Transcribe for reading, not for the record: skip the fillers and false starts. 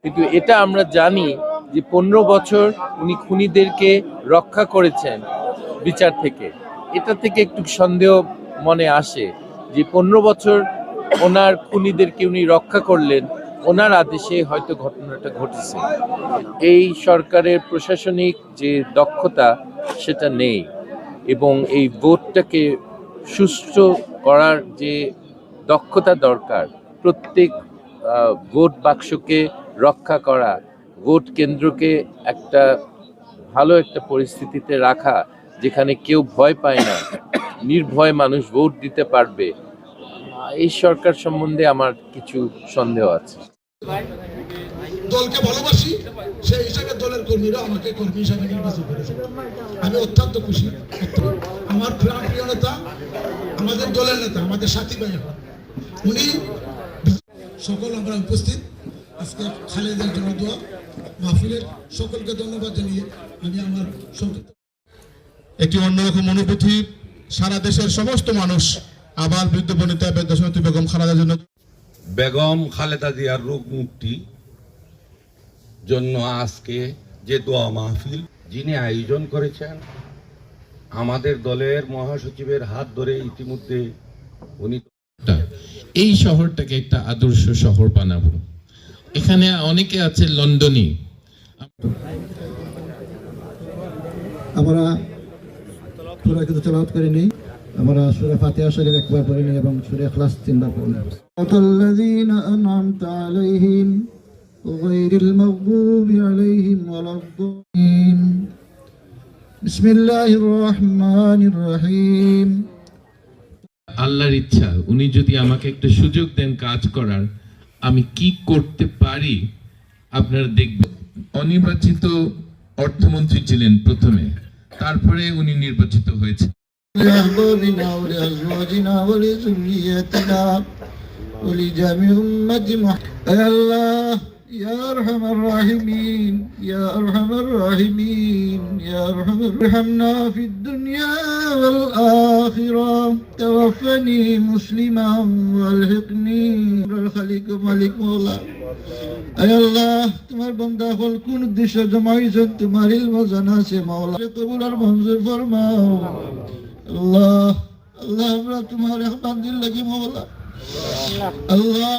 কিন্তু এটা আমরা জানি যে 15 বছর উনি খুনিদেরকে রক্ষা করেছেন বিচার থেকে। এটা থেকে একটু সন্দেহ মনে আসে যে 15 বছর ওনার খুনিদেরকে উনি রক্ষা করলেন, ওনার আদেশে হয়তো ঘটনাটা ঘটেছে। এই সরকারের প্রশাসনিক যে দক্ষতা সেটা নেই, এবং এই ভোটটাকে সুষ্ঠু করার যে দক্ষতা দরকার, প্রত্যেক ভোট বাক্সকে রক্ষা করা, ভোট কেন্দ্রকে একটা ভালো একটা পরিস্থিতিতে রাখা যেখানে কেউ ভয় পায় না, নির্ভয় মানুষ ভোট দিতে পারবে, এই সরকার সম্বন্ধে আমার কিছু সন্দেহ আছে। দলকে ভালোবাসি, সেই হিসাবে দলের কর্মীরা আমাকে কর্মী হিসাবে নির্বাচন করেছে। আমি অত্যন্ত খুশি। আমার প্রিয় নেতা, আমাদের দলের নেতা, আমাদের সাথী ভাই, উনি সকল আমরা উপস্থিত আজকে খালেদের জন্য দোয়া মাহফিলের সকলকে ধন্যবাদ জানিয়ে আমি আমার সংক্ষিপ্ত একটি অন্যরকম অনুভূতি। সারা দেশের সমস্ত মানুষ আবার বৃদ্ধ বনিতা বেদশমতী বেগম খালেদার জন্য, বেগম খালেদা জিয়ার রোগ মুক্তি জন্য আজকে যে দোয়া মাহফিল যিনি আয়োজন করেছেন, আমাদের দলের মহাসচিবের হাত ধরে ইতিমধ্যে উনি এই শহরটাকে একটা আদর্শ শহর বানাবো। এখানে অনেকে আছে লন্ডনী। আমরা সূরা কিন্তু তেলাওয়াত করে নেই, আমরা সূরা ফাতিহা শরীফ একবার পড়ে নিই এবং সূরা ইখলাস তিনবার পড়ে নিই। আল্লাযীনা আন'আমতা আলাইহিম গায়রিল মাগদুবি আলাইহিম ওয়ালাদ-দাল্লিন। বিসমিল্লাহির রহমানির রহিম। আল্লাহর ইচ্ছা, উনি যদি আমাকে একটা সুযোগ দেন কাজ করার, আমি কি করতে পারি আপনারা দেখবেন। অনির্বাচিত অর্থমন্ত্রী ছিলেন প্রথমে, তারপরে উনি নির্বাচিত হয়েছে। يا أرحم الراحمين يا أرحم الراحمين يا أرحم ارحمنا في الدنيا والآخرة توفني مسلما والحقني بالخليق مالك مولا أي الله তোমার বান্দা হল কোন উদ্দেশ্য জমা হয়েছে তোমার ইলম জানা আছে মাওলা, কবুল আর মঞ্জুর ফরমাও আল্লাহ। আল্লাহ আমরা তোমার বান্দির লাগি মাওলা আল্লাহ।